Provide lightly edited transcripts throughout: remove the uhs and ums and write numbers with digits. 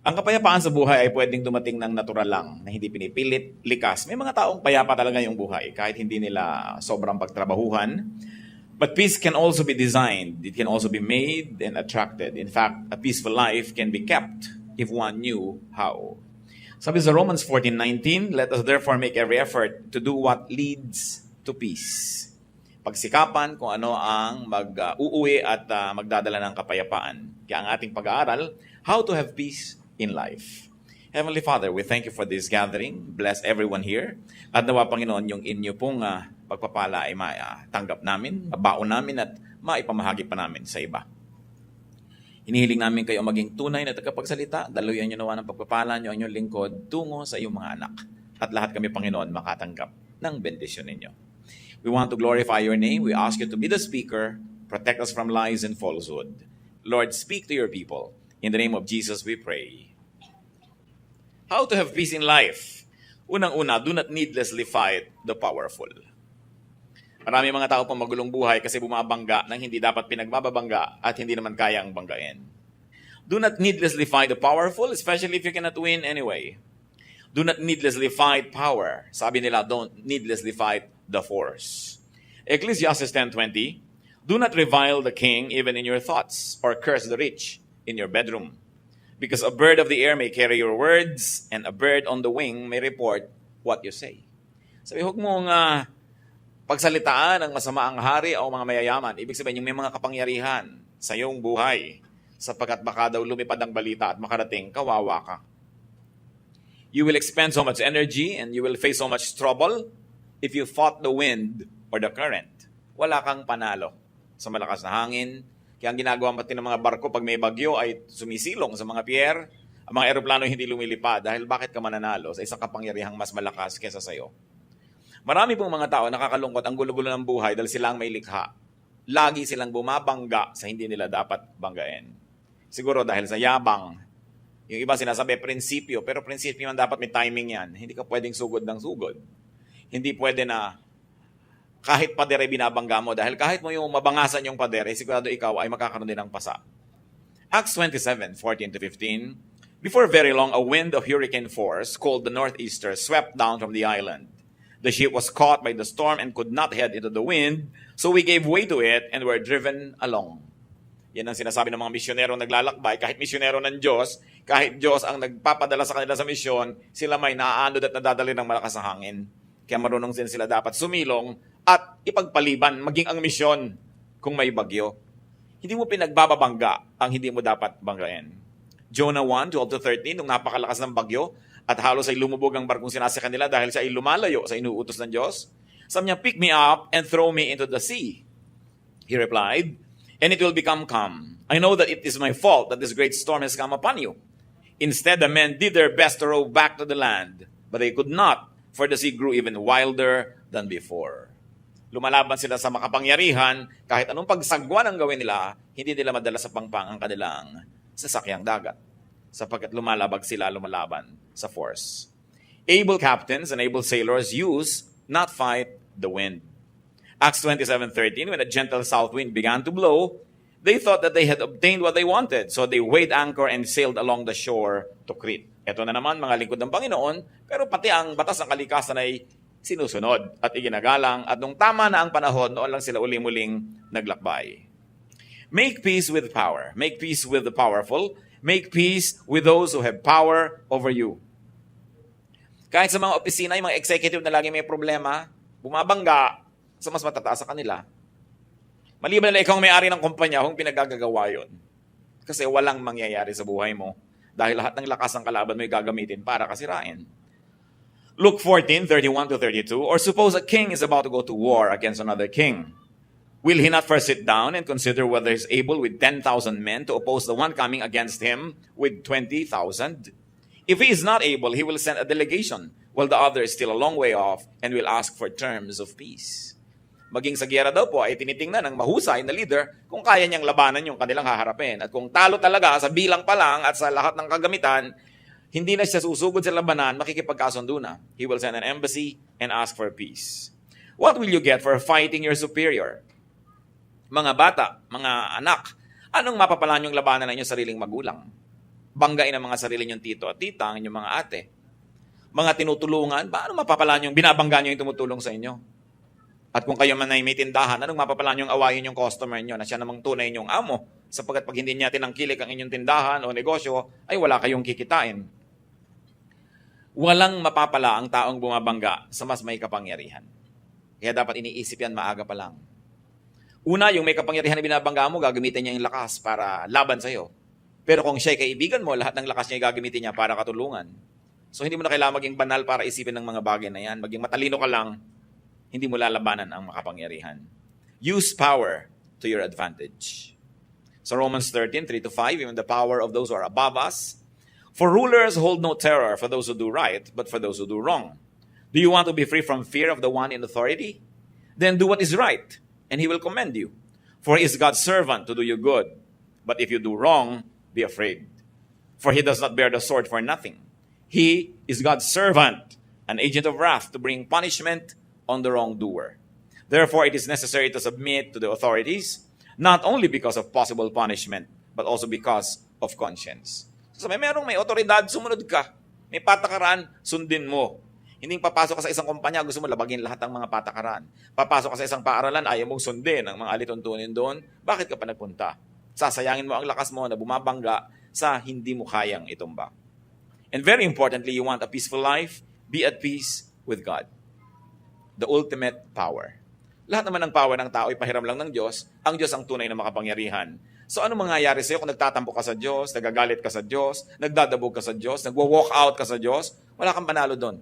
Ang kapayapaan sa buhay ay pwedeng dumating ng natural lang, na hindi pinipilit, likas. May mga taong payapa talaga yung buhay, kahit hindi nila sobrang pagtrabahuhan. But peace can also be designed. It can also be made and attracted. In fact, a peaceful life can be kept if one knew how. Sabi sa Romans 14:19, let us therefore make every effort to do what leads to peace. Pagsikapan kung ano ang mag-uuwi at magdadala ng kapayapaan. Kaya ang ating pag-aaral, how to have peace in life. Heavenly Father, we thank you for this gathering. Bless everyone here. At nawa, Panginoon, yung inyo pong pagpapala ay matanggap namin, mabaon namin at maipamahagi pa namin sa iba. Hinihiling namin kayo maging tunay na tagapagsalita. Daluyan nyo nawa ng pagpapala nyo ang inyong lingkod tungo sa iyong mga anak. At lahat kami, Panginoon, makatanggap ng bendisyon ninyo. We want to glorify your name. We ask you to be the speaker. Protect us from lies and falsehood. Lord, speak to your people. In the name of Jesus, we pray. How to have peace in life? Unang-una, do not needlessly fight the powerful. Marami mga tao pang magulong buhay kasi bumabangga ng hindi dapat pinagbabangga at hindi naman kayang banggain. Do not needlessly fight the powerful, especially if you cannot win anyway. Do not needlessly fight power. Sabi nila, don't needlessly fight the force. Ecclesiastes 10:20, do not revile the king even in your thoughts, or curse the rich in your bedroom. Because a bird of the air may carry your words, and a bird on the wing may report what you say. Sabi, huwag mong pagsalitaan ng masama ang hari o mga mayayaman. Ibig sabihin, yung may mga kapangyarihan sa iyong buhay, sapagkat baka daw lumipad ang balita at makarating, kawawa ka. You will expend so much energy and you will face so much trouble if you fought the wind or the current. Wala kang panalo sa malakas na hangin. Kaya ang ginagawa pati ng mga barko pag may bagyo ay sumisilong sa mga pier. Ang mga eroplano hindi lumilipad dahil bakit ka mananalo sa isang kapangyarihang mas malakas kesa sa iyo. Marami pong mga tao nakakalungkot ang gulo-gulo ng buhay dahil silang may likha. Lagi silang bumabangga sa hindi nila dapat banggain. Siguro dahil sa yabang. Yung iba sinasabi, prinsipyo. Pero prinsipyo man dapat may timing yan. Hindi ka pwedeng sugod ng sugod. Hindi pwede na kahit padere binabangga mo. Dahil kahit mo yung mabangasan yung padere, sigurado ikaw ay makakaroon din ng pasa. Acts 27:14-15, before very long, a wind of hurricane force called the northeaster swept down from the island. The ship was caught by the storm and could not head into the wind, so we gave way to it and were driven along. Yan ang sinasabi ng mga misyonero naglalakbay. Kahit misyonero ng Diyos, kahit Diyos ang nagpapadala sa kanila sa misyon, sila may naaanod at nadadali ng malakas na hangin. Kaya marunong din sila dapat sumilong at ipagpaliban, maging ang misyon kung may bagyo. Hindi mo pinagbababangga ang hindi mo dapat banggain. Jonah 1:12-13, nung napakalakas ng bagyo, at halos ay lumubog ang barkong sinasakyan nila dahil siya ay lumalayo sa inuutos ng Diyos. Sabi niya, pick me up and throw me into the sea. He replied, and it will become calm. I know that it is my fault that this great storm has come upon you. Instead, the men did their best to row back to the land, but they could not, for the sea grew even wilder than before. Lumalaban sila sa makapangyarihan, kahit anong pagsagwa ng gawin nila, hindi nila madala sa pangpang ang kanilang sasakyang dagat. Sapagkat lumalaban sa force. Able captains and able sailors use, not fight, the wind. Acts 27:13, when a gentle south wind began to blow, they thought that they had obtained what they wanted, so they weighed anchor and sailed along the shore to Crete. Ito na naman, mga lingkod ng Panginoon, pero pati ang batas ng kalikasan ay sinusunod at iginagalang, at nung tama na ang panahon, noon lang sila uli-muling naglakbay. Make peace with power. Make peace with the powerful. Make peace with those who have power over you. Kahit sa mga opisina, yung mga executive na lagi may problema, bumabangga sa mas matataas sa kanila. Maliban na ikaw may-ari ng kumpanya, kung pinagagagawa yun. Kasi walang mangyayari sa buhay mo. Dahil lahat ng lakas ng kalaban mo ay gagamitin para kasirain. Luke 14:31-32, or suppose a king is about to go to war against another king. Will he not first sit down and consider whether he is able with 10,000 men to oppose the one coming against him with 20,000? If he is not able, he will send a delegation, while the other is still a long way off, and will ask for terms of peace. Maging sa giyera daw po ay tinitingnan ng mahusay na leader kung kaya niyang labanan yung kanilang haharapin. At kung talo talaga sa bilang pa lang at sa lahat ng kagamitan, hindi na siya susugod sa labanan, makikipagkasundo na. He will send an embassy and ask for peace. What will you get for fighting your superior? Mga bata, mga anak, anong mapapalan yung labanan ng inyong sariling magulang? banggain ang mga sarili niyong tito at tita, ang inyong mga ate. Mga tinutulungan, paano mapapala niyong binabangga niyo yung tumutulong sa inyo? At kung kayo man ay may tindahan, anong mapapala niyong awayin yung customer niyo na siya namang tunay niyong amo? Sapagkat pag hindi niya tinangkilik ang inyong tindahan o negosyo, ay wala kayong kikitain. Walang mapapala ang taong bumabangga sa mas may kapangyarihan. Kaya dapat iniisip yan maaga pa lang. Una, yung may kapangyarihan na binabangga mo, gagamitin niya yung lakas para laban sa'yo. Pero kung siya'y kaibigan mo, lahat ng lakas niya gagamitin niya para katulungan. So hindi mo na kailangan maging banal para isipin ng mga bagay na yan. Maging matalino ka lang, hindi mo lalabanan ang makapangyarihan. Use power to your advantage. So Romans 13:3-5, even the power of those who are above us. For rulers hold no terror for those who do right, but for those who do wrong. Do you want to be free from fear of the one in authority? Then do what is right, and he will commend you. For he is God's servant to do you good. But if you do wrong, be afraid. For he does not bear the sword for nothing. He is God's servant, an agent of wrath to bring punishment on the wrongdoer. Therefore, it is necessary to submit to the authorities, not only because of possible punishment, but also because of conscience. So may otoridad, sumunod ka. May patakaran, sundin mo. Hindi papasok ka sa isang kumpanya, gusto mo labagin lahat ng mga patakaran. Papasok ka sa isang paaralan, ayaw mong sundin ang mga alituntunin doon. Bakit ka pa nagpunta? Sasayangin mo ang lakas mo na bumabangga sa hindi mo kayang itumba. And very importantly, you want a peaceful life, be at peace with God. The ultimate power. Lahat naman ng power ng tao ay pahiram lang ng Diyos. Ang Diyos ang tunay na makapangyarihan. So ano mangyayari sa'yo kung nagtatampo ka sa Diyos, nagagalit ka sa Diyos, nagdadabog ka sa Diyos, nagwa-walk out ka sa Diyos? Wala kang panalo doon.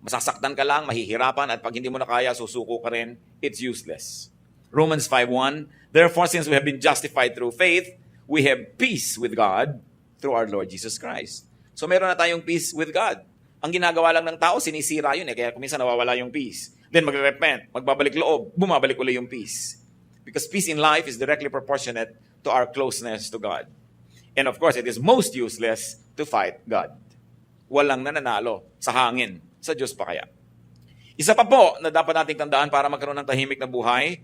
Masasaktan ka lang, mahihirapan, at pag hindi mo na kaya, susuko ka rin. It's useless. Romans 5:1, therefore, since we have been justified through faith, we have peace with God through our Lord Jesus Christ. So meron na tayong peace with God. Ang ginagawa lang ng tao, sinisira yun kaya kuminsan nawawala yung peace. Then magre-repent, magbabalik loob, bumabalik ulit yung peace. Because peace in life is directly proportionate to our closeness to God. And of course, it is most useless to fight God. Walang nananalo sa hangin. Sa Diyos pa kaya. Isa pa po na dapat nating tandaan para magkaroon ng tahimik na buhay,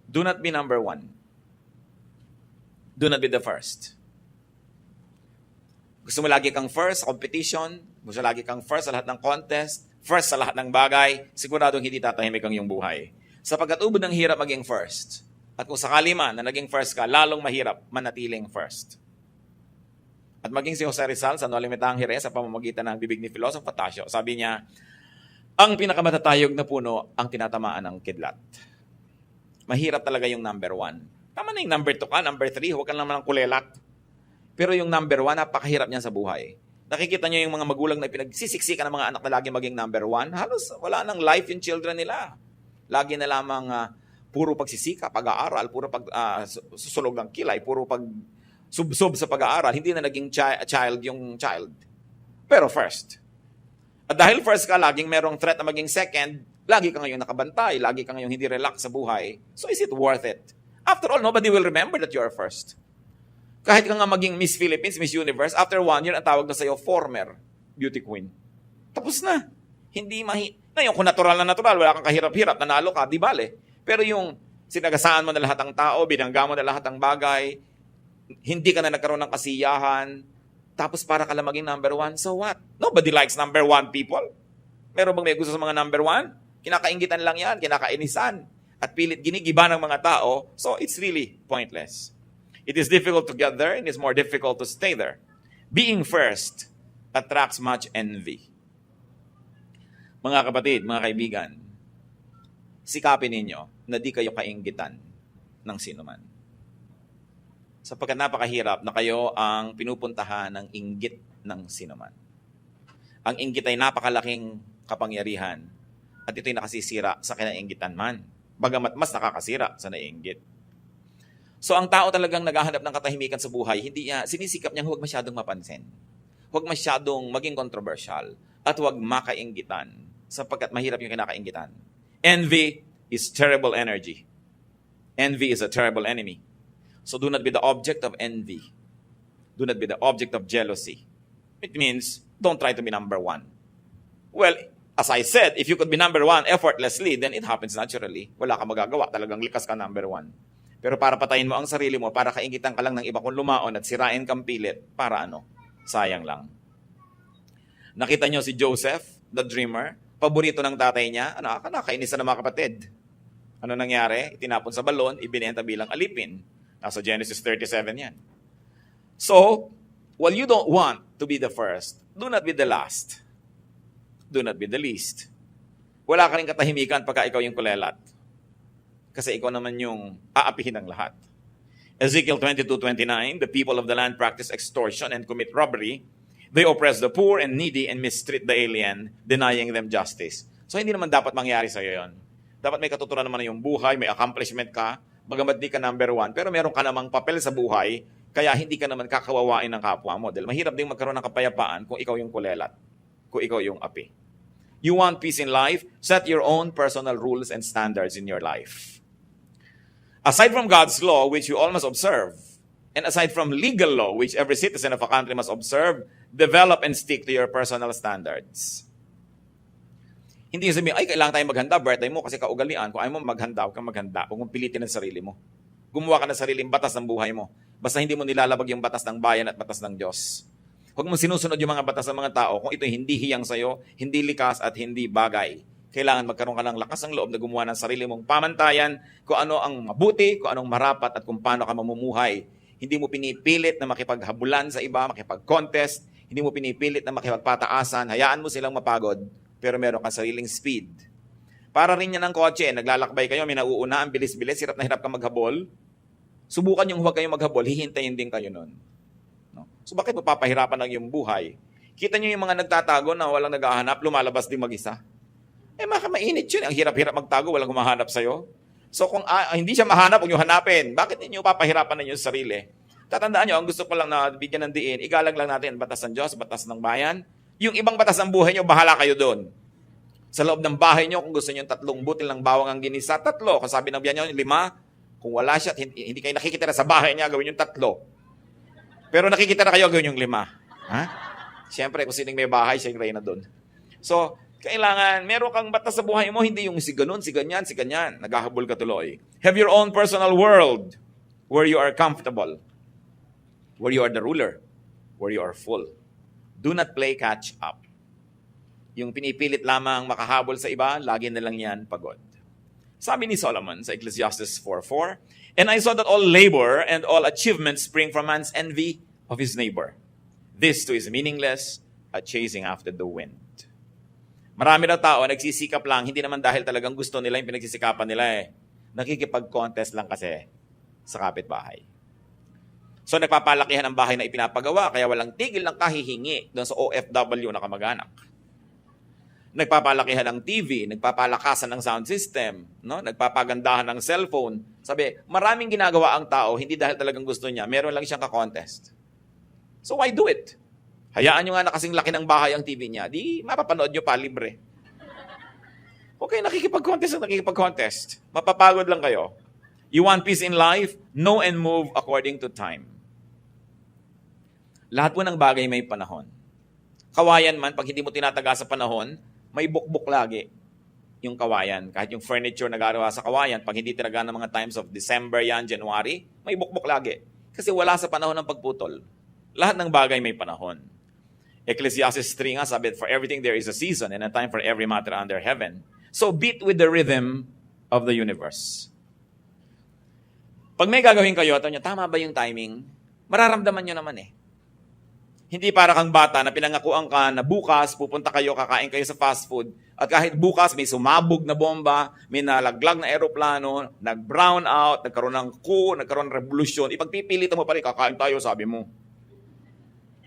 do not be number one. Do not be the first. Gusto mo lagi kang first sa competition, gusto lagi kang first sa lahat ng contest, first sa lahat ng bagay, siguradong hindi tatahimik ang iyong buhay. Sapagkat ubod ng hirap maging first. At kung sakali man na naging first ka, lalong mahirap manatiling first. At maging si Jose Rizal sa Nolimitang Hire sa pamamagitan ng bibig ni Filosofo Patasio, sabi niya, ang pinakamatatayog na puno ang tinatamaan ng kidlat. Mahirap talaga yung number one. Tama na yung number 2 ka, number 3, huwag ka naman ng kulelat. Pero yung number 1, napakahirap niyan sa buhay. Nakikita niyo yung mga magulang na pinagsisiksikan ng mga anak na lagi maging number 1, halos wala nang life yung children nila. Lagi na lamang puro pagsisika, pag-aaral, puro susulog ng kilay, puro subsob sa pag-aaral, hindi na naging child yung child. Pero first. At dahil first ka, laging merong threat na maging second, lagi ka ngayong nakabantay, lagi ka ngayong hindi relax sa buhay. So is it worth it? After all, nobody will remember that you are first. Kahit ka nga maging Miss Philippines, Miss Universe, after 1 year, ang tawag na sa'yo, former beauty queen. Tapos na. Ngayon, kung natural na natural, wala kang kahirap-hirap, nanalo ka, di bale. Pero yung sinagasaan mo na lahat ng tao, binangga mo na lahat ng bagay, hindi ka na nagkaroon ng kasiyahan, tapos para ka lang maging number 1, so what? Nobody likes number 1 people. Meron bang may gusto sa mga number 1? Kinakaingitan lang yan, kinakainisan. At pilit ginigiba ng mga tao, so it's really pointless. It is difficult to get there, and it's more difficult to stay there. Being first attracts much envy. Mga kapatid, mga kaibigan, sikapin ninyo na di kayo kainggitan ng sinuman. Sapagkat napakahirap na kayo ang pinupuntahan ng inggit ng sinuman. Ang inggit ay napakalaking kapangyarihan at ito'y nakasisira sa kinainggitan man. Bagamat mas nakakasira sa naiinggit. So ang tao talagang naghahanap ng katahimikan sa buhay, hindi niya, sinisikap niyang huwag masyadong mapansin. Huwag masyadong maging controversial at huwag makainggitan sapagkat mahirap yung kinakainggitan. Envy is terrible energy. Envy is a terrible enemy. So do not be the object of envy. Do not be the object of jealousy. It means, don't try to be number 1. Well, as I said, if you could be number 1 effortlessly, then it happens naturally. Wala ka magagawa. Talagang likas ka number 1. Pero para patayin mo ang sarili mo, para kaingitan ka lang ng iba kung lumaon at sirain kang pilit, para ano? Sayang lang. Nakita nyo si Joseph, the dreamer, paborito ng tatay niya, nakakainis na mga kapatid. Ano nangyari? Itinapon sa balon, ibinenta bilang alipin. Nasa Genesis 37 yan. So, while you don't want to be the first, do not be the last. Do not be the least. Wala ka rin katahimikan pagka ikaw yung kulelat. Kasi ikaw naman yung aapihin ng lahat. Ezekiel 22:29, the people of the land practice extortion and commit robbery. They oppress the poor and needy and mistreat the alien, denying them justice. So hindi naman dapat mangyari sa'yo yun. Dapat may katuturan naman na yung buhay, may accomplishment ka, bagamat di ka number one, pero meron ka namang papel sa buhay, kaya hindi ka naman kakawawain ng kapwa mo. Dahil mahirap din magkaroon ng kapayapaan kung ikaw yung kulelat, kung ikaw yung api. You want peace in life? Set your own personal rules and standards in your life. Aside from God's law, which you all must observe, and aside from legal law, which every citizen of a country must observe, develop and stick to your personal standards. Hindi sabihin, ay, kailangan tayo maghanda, birthday mo, kasi kaugalian. Kung ayaw mo maghanda, huwag kang maghanda. Huwag mong pilitin ang sarili mo. Gumawa ka ng sariling batas ng buhay mo. Basta hindi mo nilalabag yung batas ng bayan at batas ng Diyos. Huwag mong sinusunod yung mga batas ng mga tao kung ito hindi hiyang sa'yo, hindi likas at hindi bagay. Kailangan magkaroon ka ng lakas ng loob na gumawa ng sarili mong pamantayan kung ano ang mabuti, kung anong marapat at kung paano ka mamumuhay. Hindi mo pinipilit na makipaghabulan sa iba, makipag-contest. Hindi mo pinipilit na makipagpataasan. Hayaan mo silang mapagod, pero meron kang sariling speed. Para rin yan ng kotse. Naglalakbay kayo, may nauuna, ang bilis-bilis, hirap na hirap ka maghabol. Subukan yung huwag kayong maghabol, hihintayin din kayo nun. No? So bakit mapapahirapan ang iyong buhay? Kita nyo yung mga nagtatago na walang naghahanap, lumalabas din mag-isa. Mainit yun. Ang hirap-hirap magtago, walang humahanap sa'yo. So kung hindi siya mahanap, huwag nyo hanapin. Bakit ninyo papahirapan ninyo sa sarili? Tatandaan nyo, ang gusto ko lang na bigyan ng diin, igalang lang natin ang batas ng Diyos, batas ng bayan. Yung ibang batas ng buhay nyo, bahala kayo doon. Sa loob ng bahay nyo, kung gusto nyo 3 butil ng bawang ang ginisa, 3. Kung sabi ng biyan nyo, 5. Kung wala siya, hindi kayo nakikita sa bahay niya, gawin yung 3. Pero nakikita na kayo, gawin yung 5. Ha? Siyempre, kung sining may bahay, siya yung reyna doon. So, kailangan, meron kang batas sa buhay mo, hindi yung si ganun, si ganyan, si ganyan. Naghahabol ka tuloy. Have your own personal world where you are comfortable, where you are the ruler, where you are full. Do not play catch up. Yung pinipilit lamang makahabol sa iba, lagi na lang yan pagod. Sabi ni Solomon sa Ecclesiastes 4:4, and I saw that all labor and all achievements spring from man's envy of his neighbor. This too is meaningless, a chasing after the wind. Marami na tao nagsisikap lang, hindi naman dahil talagang gusto nila yung pinagsisikapan nila eh. Nakikipag-contest lang kasi sa kapitbahay. So nagpapalakihan ang bahay na ipinapagawa, kaya walang tigil ng kahihingi doon sa OFW na kamag-anak. Nagpapalakihan ng TV, nagpapalakasan ng sound system, no? Nagpapagandahan ng cellphone. Sabi, maraming ginagawa ang tao, hindi dahil talagang gusto niya, meron lang siyang ka-contest. So why do it? Hayaan nyo nga na kasing laki ng bahay ang TV niya, di mapapanood nyo pa libre. Okay, nakikipag-contest. Mapapagod lang kayo. You want peace in life? Know and move according to time. Lahat po ng bagay may panahon. Kawayan man, pag hindi mo tinataga sa panahon, may bukbuk lagi yung kawayan. Kahit yung furniture na gagawa sa kawayan, pag hindi tinaga ng mga times of December yan, January, may bukbuk lagi. Kasi wala sa panahon ng pagputol. Lahat ng bagay may panahon. Ecclesiastes 3 nga, sabi, for everything there is a season and a time for every matter under heaven. So beat with the rhythm of the universe. Pag may gagawin kayo, tama ba yung timing? Mararamdaman nyo naman eh. Hindi para kang bata na pinangakuan ka na bukas, pupunta kayo, kakain kayo sa fast food, at kahit bukas may sumabog na bomba, may nalaglag na aeroplano, nag-brown out, nagkaroon ng coup, nagkaroon ng revolusyon, ipagpipilitan mo pa rin, kakain tayo, sabi mo.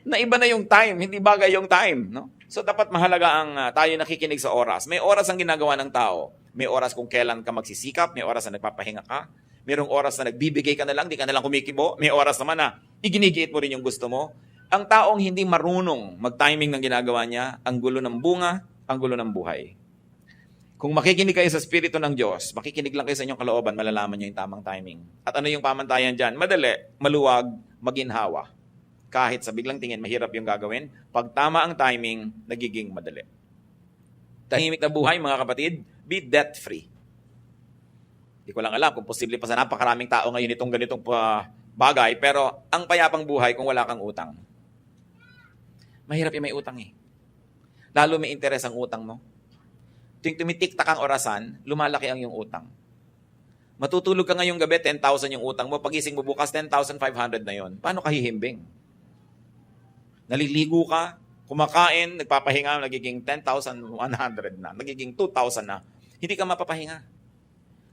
Na iba na yung time, hindi bagay yung time. No? So dapat mahalaga ang tayo nakikinig sa oras. May oras ang ginagawa ng tao. May oras kung kailan ka magsisikap, may oras na nagpapahinga ka, mayroong oras na nagbibigay ka na lang, di ka na lang kumikibo, may oras naman na iginigiit mo rin yung gusto mo. Ang taong hindi marunong mag-timing ng ginagawa niya, ang gulo ng bunga, ang gulo ng buhay. Kung makikinig kayo sa Espiritu ng Diyos, makikinig lang kayo sa inyong kalooban, malalaman nyo yung tamang timing. At ano yung pamantayan dyan? Madali, maluwag, maginhawa. Kahit sa biglang tingin, mahirap yung gagawin. Pag tama ang timing, nagiging madali. Tahimik na buhay, mga kapatid, be debt-free. Hindi ko lang alam kung posible pa sa napakaraming tao ngayon itong ganitong bagay, pero ang payapang buhay kung wala kang utang. Mahirap yung may utang eh. Lalo may interes ang utang mo. Tuwing tumitiktak ang orasan, lumalaki ang iyong utang. Matutulog ka ngayong gabi, 10,000 yung utang mo. Pagising mo bukas, 10,500 na yon. Paano ka hihimbing? Naliligo ka, kumakain, nagpapahinga, nagiging 10,100 na, nagiging 2,000 na. Hindi ka mapapahinga.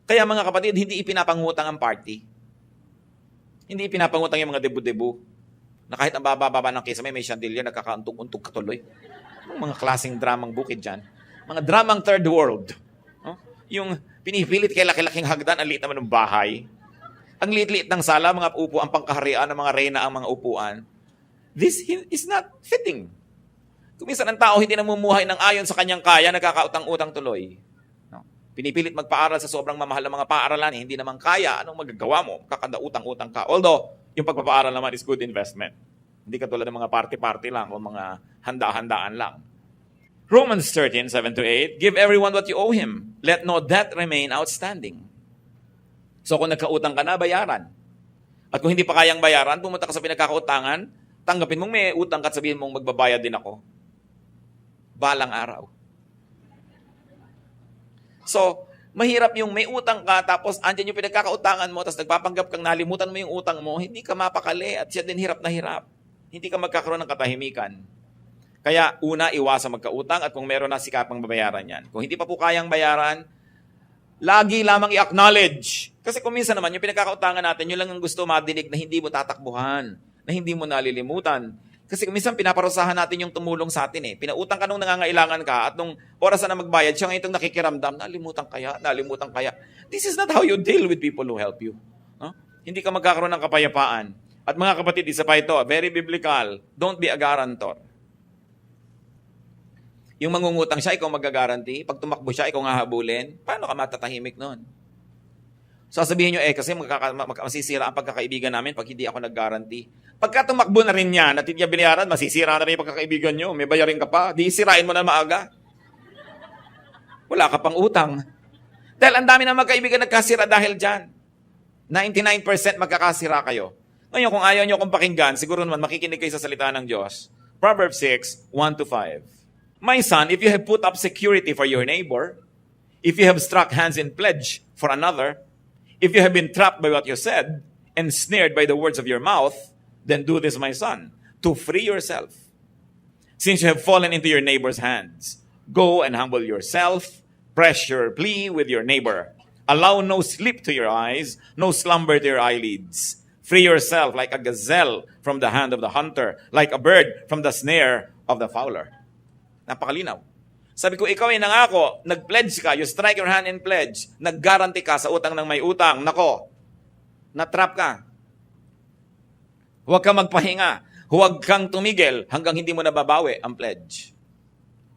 Kaya mga kapatid, hindi ipinapangutang ang party. Hindi ipinapangutang yung mga debu-debu. Na kahit ang baba-baba ng kisame, may chandelier, nagkakaantog-untog katuloy. Mga klaseng dramang bukid dyan. Mga dramang third world. Yung pinipilit kay laki-laking hagdan, ang liit naman ng bahay. Ang liit-liit ng sala, mga upo, ang pangkaharian ng mga reyna ang mga upuan. This is not fitting. Kung minsan ang tao hindi namumuhay ng ayon sa kanyang kaya, nagkakautang-utang tuloy. Pinipilit magpaaral sa sobrang mamahal ng mga paaralan, hindi naman kaya, anong magagawa mo? Kakanda utang-utang ka. Although, yung pagpapaaral naman is good investment. Hindi katulad ng mga party-party lang o mga handa-handaan lang. Romans 13:7-8, give everyone what you owe him. Let no debt remain outstanding. So kung nagkautang ka na, bayaran. At kung hindi pa kayang bayaran, pumunta ka sa pinagkakautangan, tanggapin mong may utang ka at sabihin mong magbabayad din ako. Balang araw. So, mahirap yung may utang ka, tapos andyan yung pinagkakautangan mo, tapos nagpapanggap kang nalimutan mo yung utang mo, hindi ka mapakali at siya din hirap na hirap. Hindi ka magkakaroon ng katahimikan. Kaya una, iwasan magkautang at kung meron na, sikapang babayaran yan. Kung hindi pa po kayang bayaran, lagi lamang i-acknowledge. Kasi kung minsan naman, yung pinagkakautangan natin, yun lang ang gusto madinig na hindi mo tatakbuhan, na hindi mo nalilimutan. Kasi kung minsan pinaparusahan natin yung tumulong sa atin eh. Pinautang ka nung nangangailangan ka at nung oras na magbayad, siya ngayon itong nakikiramdam, nalimutan kaya. This is not how you deal with people who help you. No? Hindi ka magkakaroon ng kapayapaan. At mga kapatid, isa pa ito, very biblical, don't be a guarantor. Yung mangungutang siya, ikaw magagaranti. Pag tumakbo siya, ikaw nga habulin. Paano ka matatahimik nun? Sasabihin nyo, kasi masisira ang pagkakaibigan namin pag hindi ako nag-guarantee. Pagka tumakbo na rin yan at hindi niya binayaran, masisira na rin yung pagkakaibigan nyo. May bayarin ka pa. Di sirain mo na maaga. Wala ka pang utang. Dahil ang dami na magkaibigan nagkasira dahil dyan. 99% magkakasira kayo. Ngayon, kung ayaw nyo akong pakinggan, siguro naman makikinig kayo sa salita ng Diyos. Proverbs 6:1-5. My son, if you have put up security for your neighbor, if you have struck hands in pledge for another, if you have been trapped by what you said, and snared by the words of your mouth, then do this, my son, to free yourself. Since you have fallen into your neighbor's hands, go and humble yourself, press your plea with your neighbor. Allow no sleep to your eyes, no slumber to your eyelids. Free yourself like a gazelle from the hand of the hunter, like a bird from the snare of the fowler. Napakalinaw. Sabi ko, ikaw ay nangako, nag-pledge ka, you strike your hand in pledge, nag-guarantee ka sa utang ng may utang, nako, na-trap ka. Huwag kang magpahinga, huwag kang tumigil hanggang hindi mo nababawi ang pledge.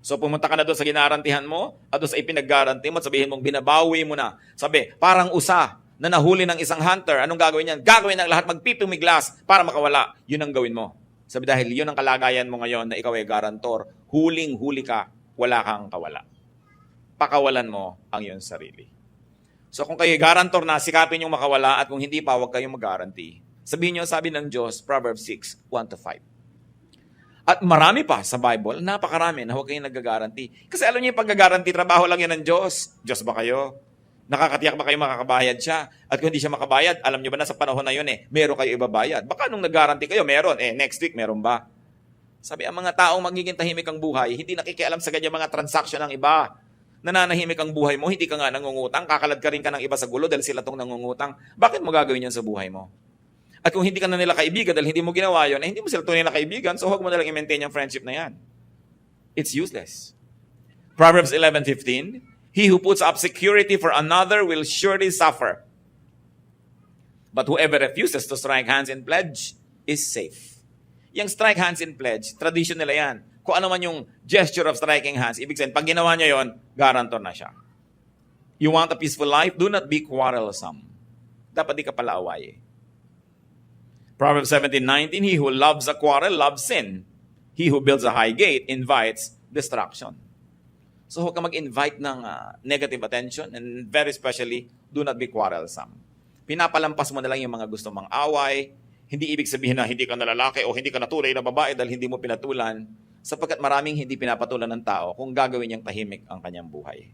So pumunta ka na doon sa ginarantihan mo, at doon sa ipinag-guarantee mo, at sabihin mong binabawi mo na. Sabi, parang usa na nahuli ng isang hunter, anong gagawin yan? Gagawin ng lahat, magpipimiglas para makawala. Yun ang gawin mo. Sabi dahil yun ang kalagayan mo ngayon na ikaw ay garantor, huling-huli ka, wala kang kawala. Pakawalan mo ang iyong sarili. So kung kayo garantor na, sikapin yung makawala at kung hindi pa, huwag kayong mag-guarantee. Sabihin nyo, sabi ng Diyos, Proverbs 6:1-5. At marami pa sa Bible, napakarami na huwag kayong nag-guarantee. Kasi alam niyo yung pag-guarantee, trabaho lang yan ng Diyos. Diyos ba kayo? Nakakatiyak ba kayo makakabayad siya? At kung hindi siya makabayad, alam niyo ba na sa panahon na yun meron kayo ibabayad. Baka nung nag-guarantee kayo, meron. Next week, meron ba? Sabi, ang mga taong magiging tahimik ang buhay, hindi nakikialam sa ganyan mga transaction ng iba. Nananahimik ang buhay mo, hindi ka nga nangungutang, kakalad ka rin ka ng iba sa gulo dahil sila tong nangungutang. Bakit mo gagawin yan sa buhay mo? At kung hindi ka na nila kaibigan dahil hindi mo ginawa yun, hindi mo sila tunay na kaibigan, so huwag mo nalang i-maintain yung friendship na yan. It's useless. Proverbs 11:15, he who puts up security for another will surely suffer. But whoever refuses to strike hands in pledge is safe. Yung strike hands in pledge, tradition nila yan. Kung ano man yung gesture of striking hands, ibig sabihin, pag ginawa niya yon, guarantor na siya. You want a peaceful life? Do not be quarrelsome. Dapat di ka pala away. Proverbs 17:19, he who loves a quarrel loves sin. He who builds a high gate invites destruction. So huwag ka mag-invite ng negative attention, and very especially, do not be quarrelsome. Pinapalampas mo na lang yung mga gusto mong away. Hindi ibig sabihin na hindi ka na lalaki o hindi ka natuloy na babae dahil hindi mo pinatulan, sapagkat maraming hindi pinapatulan ng tao kung gagawin niyang tahimik ang kanyang buhay.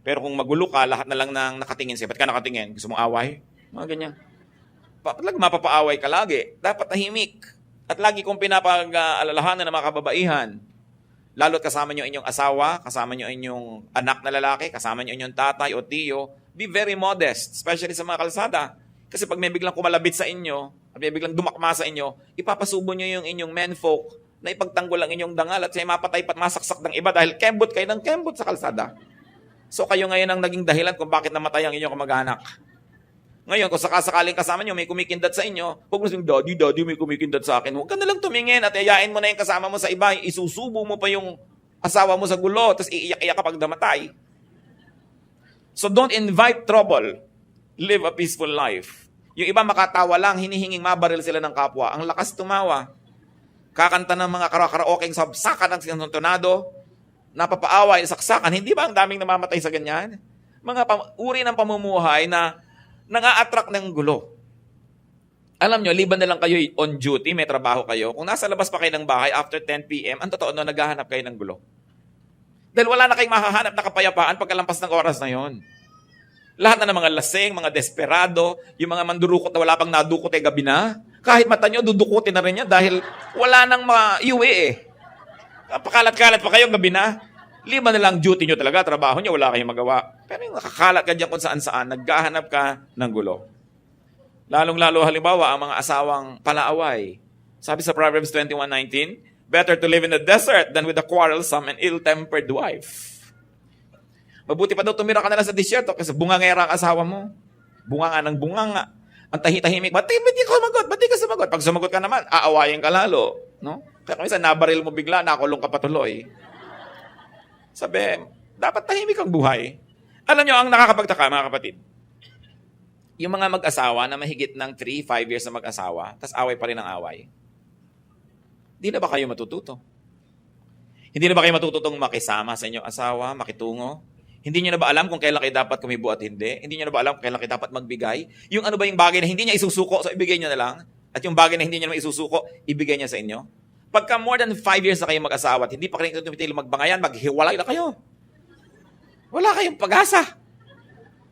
Pero kung magulo ka, lahat na lang nang nakatingin siya. Ba't ka nakatingin? Gusto mong away? Mga ganyan. Mapapaaway ka lagi. Dapat tahimik. At lagi kong pinapag-alalahanan ng mga kababaihan. Lalo't kasama nyo inyong asawa, kasama nyo inyong anak na lalaki, kasama nyo inyong tatay o tiyo, be very modest, especially sa mga kalsada. Kasi pag may biglang kumalabit sa inyo, at may biglang dumakma sa inyo, ipapasubo nyo yung inyong menfolk na ipagtanggol ang inyong dangal at siya mapatay pat masaksak ng iba dahil kembot kayo ng kembot sa kalsada. So kayo ngayon ang naging dahilan kung bakit namatay ang inyong kamag-anak. Ngayon, kung sakasakaling kasama nyo, may kumikindat sa inyo, huwag mo sabihin, Daddy, may kumikindat sa akin. Huwag ka na lang tumingin at ayain mo na yung kasama mo sa iba. Isusubo mo pa yung asawa mo sa gulo, tapos iiyak-iyak kapag namatay. So don't invite trouble. Live a peaceful life. Yung iba makatawa lang, hinihinging mabaril sila ng kapwa. Ang lakas tumawa. Kakanta ng mga karaoke sabsakan ng sinuntonado, napapaaway, saksakan. Hindi ba ang daming namamatay sa ganyan? Mga uri ng pamumuhay na nang-a-attract ng gulo. Alam nyo, liban na lang kayo on duty, may trabaho kayo. Kung nasa labas pa kayo ng bahay after 10 p.m., ang totoo na naghahanap kayo ng gulo. Dahil wala na kayong mahahanap na kapayapaan pagkalampas ng oras na yon. Lahat na ng mga lasing, mga desperado, yung mga mandurukot na wala pang nadukot gabi na, kahit mata nyo, dudukutin na rin yan dahil wala nang maiuwi eh. Pakalat-kalat pa kayo gabi na. Lima na lang duty nyo talaga, trabaho nyo, wala kayong magawa. Pero yung nakakalat ka dyan kung saan-saan, naghahanap ka ng gulo. Lalong-lalo halimbawa, ang mga asawang palaaway. Sabi sa Proverbs 21:19, better to live in the desert than with a quarrelsome and ill-tempered wife. Mabuti pa daw tumira ka na lang sa disyerto kasi bungangera ang asawa mo. Bunganga ng bunganga. Ang tahitahimik, ba't di ka sumagot? Ba't di ka sumagot? Pag sumagot ka naman, aawayin ka lalo. No? Kaya kung minsan, nabaril mo bigla, nakulong ka patuloy. Sabi, dapat tahimik ang buhay. Alam nyo, ang nakakapagtaka, mga kapatid, yung mga mag-asawa na mahigit ng 3-5 years na mag-asawa, tas away pa rin ang away. Hindi na ba kayo matututo? Hindi na ba kayo matututong makisama sa inyong asawa, makitungo? Hindi nyo na ba alam kung kailan kayo dapat kumibo at hindi? Hindi nyo na ba alam kung kailan kayo dapat magbigay? Yung ano ba yung bagay na hindi niya isusuko, so ibigay nyo na lang? At yung bagay na hindi nyo naman isusuko, ibigay niya sa inyo? Pagka more than 5 years na kayo mag-asawa at hindi pa kayo tumitil magbangayan, maghiwalay na kayo. Wala kayong pag-asa.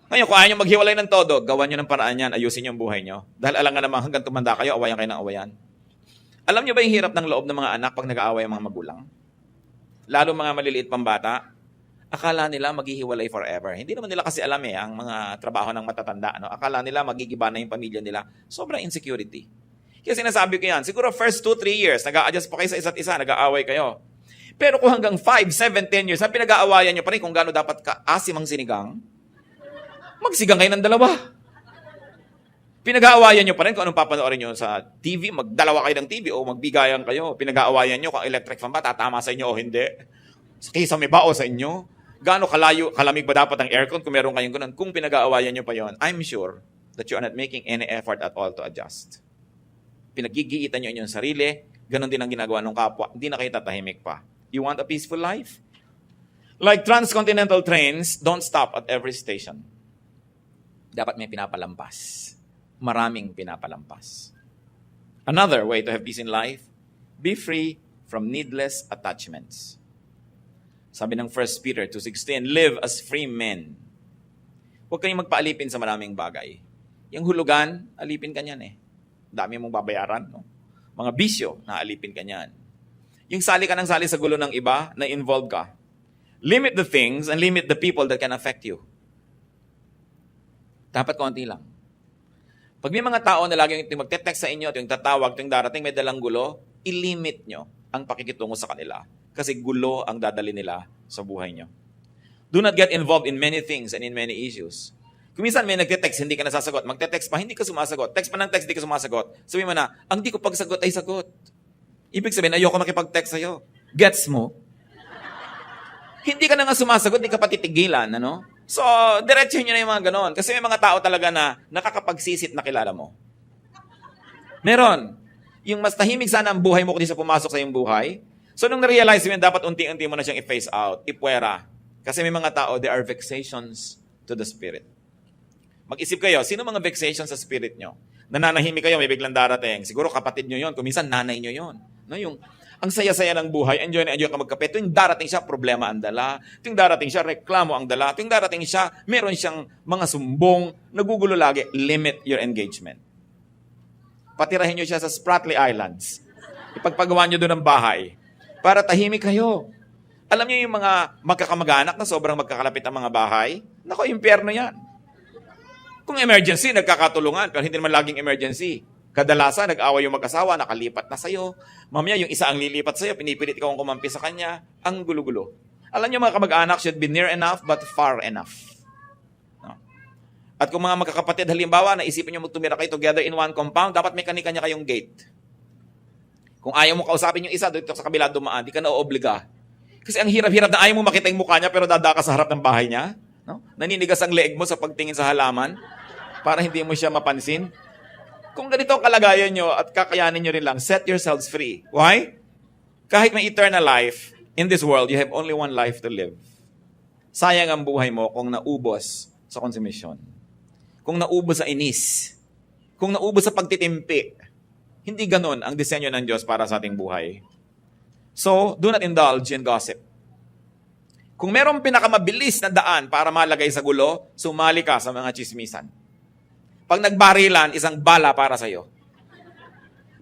Ngayon, kung ayaw nyo maghiwalay ng todo, gawan nyo ng paraan yan, ayusin nyo ang buhay nyo. Dahil alam nga naman hanggang tumanda kayo, awayan kayo ng awayan. Alam nyo ba yung hirap ng loob ng mga anak pag nag-aaway ang mga magulang? Lalo mga maliliit pang bata, akala nila maghihiwalay forever. Hindi naman nila kasi alam ang mga trabaho ng matatanda. No? Akala nila magigiba na yung pamilya nila. Sobrang insecurity. Kaya sinasabi ko yan, siguro first 2-3 years, nag-a-adjust pa kayo sa isa't isa, nag-aaway kayo. Pero kung hanggang 5-7-10 years, na pinag-aawayan nyo pa rin kung gaano dapat kaasim ang sinigang, magsigang kayo ng dalawa. Pinag-aawayan nyo pa rin kung anong papanoorin nyo sa TV, magdalawa kayo ng TV o magbigayan kayo. Pinag-aawayan nyo kung electric fan ba, tatama sa inyo o hindi. Kaysa may bao sa inyo. Gaano kalamig ba dapat ang aircon kung meron kayong ganun? Kung pinag-aawayan nyo pa yon, I'm sure that you are not making any effort at all to adjust. Pinagigiitan nyo inyong sarili, ganun din ang ginagawa ng kapwa. Hindi na kayo tatahimik pa. You want a peaceful life? Like transcontinental trains, don't stop at every station. Dapat may pinapalampas. Maraming pinapalampas. Another way to have peace in life, be free from needless attachments. Sabi ng 1 Peter 2:16, live as free men. Huwag kayong magpaalipin sa maraming bagay. Yung hulugan, alipin ka niyan eh. Dami mong babayaran. No? Mga bisyo, naalipin ka niyan. Yung sali ka ng sali sa gulo ng iba, na-involve ka. Limit the things and limit the people that can affect you. Dapat konti lang. Pag may mga tao na laging magte-text sa inyo at yung tatawag, yung darating may dalang gulo, ilimit nyo ang pakikitungo sa kanila. Kasi gulo ang dadali nila sa buhay nyo. Do not get involved in many things and in many issues. Kung minsan may nagte-text, hindi ka nasasagot. Magte-text pa, hindi ka sumasagot. Text pa ng text, hindi ka sumasagot. Sabi mo na, ang di ko pagsagot ay sagot. Ibig sabihin, ayoko makipag-text sa'yo. Gets mo? Hindi ka na nga sumasagot, hindi ka patitigilan, ano? So, diretsuhin nyo na yung mga ganon. Kasi may mga tao talaga na nakakapagsisit na kilala mo. Meron. Yung mas tahimik sana ang buhay mo kundi sa pumasok sa iyong buhay. So, nung na-realize mo yun, dapat unti-unti mo na siyang i-face out, ipwera. Kasi may mga tao, there are vexations to the spirit. Mag-isip kayo, sino mga vexations sa spirit nyo? Nananahimik kayo, may biglang darating. Siguro kapatid nyo yon, kung minsan nanay nyo yon. No, yung, ang saya-saya ng buhay, enjoy na enjoy ka magkape. Tuwing darating siya, problema ang dala. Tuwing darating siya, reklamo ang dala. Tuwing darating siya, meron siyang mga sumbong, nagugulo lagi. Limit your engagement. Patirahin nyo siya sa Spratly Islands. Ipagpagawa nyo doon ng bahay. Para tahimik kayo. Alam niyo yung mga magkakamag-anak na sobrang magkakalapit ang mga bahay? Nako, impyerno yan. Kung emergency, nagkakatulungan, pero hindi naman laging emergency. Kadalasan, nag-away yung mag-asawa, nakalipat na sa'yo. Mamaya, yung isa ang lilipat sa'yo, pinipilit ikaw ang kumampi sa kanya. Ang gulo-gulo. Alam niyo, mga kamag-anak should be near enough, but far enough. No? At kung mga magkakapatid, halimbawa, naisipin niyo magtumira kayo together in one compound, dapat may kanya-kanya kayong gate. Kung ayaw mo kausapin yung isa, dito sa kabila dumaan, di ka na-oobliga. Kasi ang hirap-hirap na ayaw mo makita yung mukha niya, pero dada ka sa harap ng bahay niya. No? Naninigas ang leeg mo sa pagtingin sa halaman para hindi mo siya mapansin. Kung ganito ang kalagayan nyo at kakayanin nyo rin lang, set yourselves free. Why? Kahit may eternal life, in this world, you have only one life to live. Sayang ang buhay mo kung naubos sa konsumisyon. Kung naubos sa inis. Kung naubos sa pagtitimpi. Hindi ganon ang disenyo ng Diyos para sa ating buhay. So, do not indulge in gossip. Kung merong pinakamabilis na daan para malagay sa gulo, sumali ka sa mga chismisan. Pag nagbarilan, isang bala para sa'yo.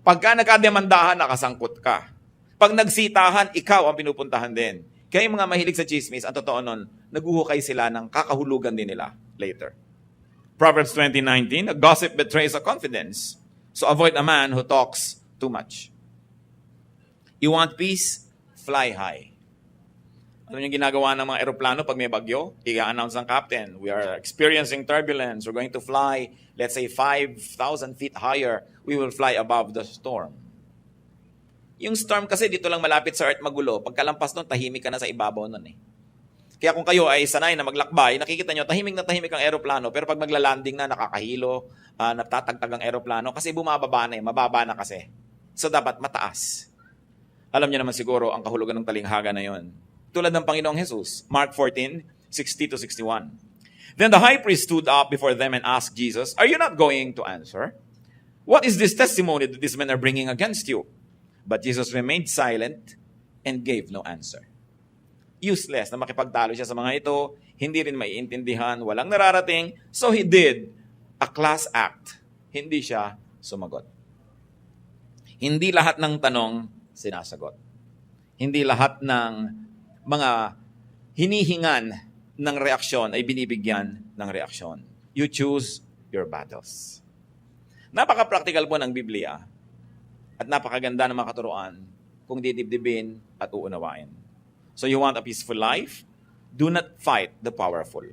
Pagka nagkademandahan, nakasangkot ka. Pag nagsitahan, ikaw ang pinupuntahan din. Kaya yung mga mahilig sa chismis, ang totoo nun, naguhukay sila ng kakahulugan din nila later. Proverbs 20:19, a gossip betrays a confidence. So avoid a man who talks too much. You want peace? Fly high. Ano yung ginagawa ng mga eroplano pag may bagyo? I-announce ng captain, we are experiencing turbulence. We're going to fly, let's say, 5,000 feet higher. We will fly above the storm. Yung storm kasi dito lang malapit sa earth magulo. Pagkalampas nun, tahimik ka na sa ibabaw nun eh. Kaya kung kayo ay sanay na maglakbay, nakikita nyo, tahimik ang eroplano. Pero pag maglalanding na, nakakahilo, natatagtag ang eroplano. Kasi bumababa na eh, mababa na kasi. So dapat mataas. Alam niyo naman siguro ang kahulugan ng talinghaga na yon. Tulad ng Panginoong Jesus, Mark 14:60-61. Then the high priest stood up before them and asked Jesus, "Are you not going to answer? What is this testimony that these men are bringing against you?" But Jesus remained silent and gave no answer. Useless na makipagtalo siya sa mga ito, hindi rin maiintindihan, walang nararating, so he did a class act. Hindi siya sumagot. Hindi lahat ng tanong sinasagot. Hindi lahat ng mga hinihingan ng reaksyon ay binibigyan ng reaksyon. You choose your battles. Napaka-practical po ng Biblia at napakaganda ng mga katuruan kung didibdibin at uunawain. So you want a peaceful life? Do not fight the powerful.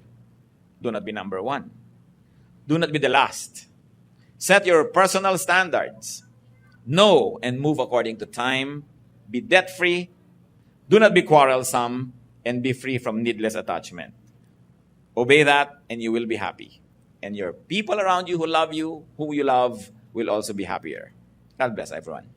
Do not be number one. Do not be the last. Set your personal standards. Know and move according to time. Be debt-free. Do not be quarrelsome and be free from needless attachment. Obey that and you will be happy. And your people around you who love you, who you love, will also be happier. God bless everyone.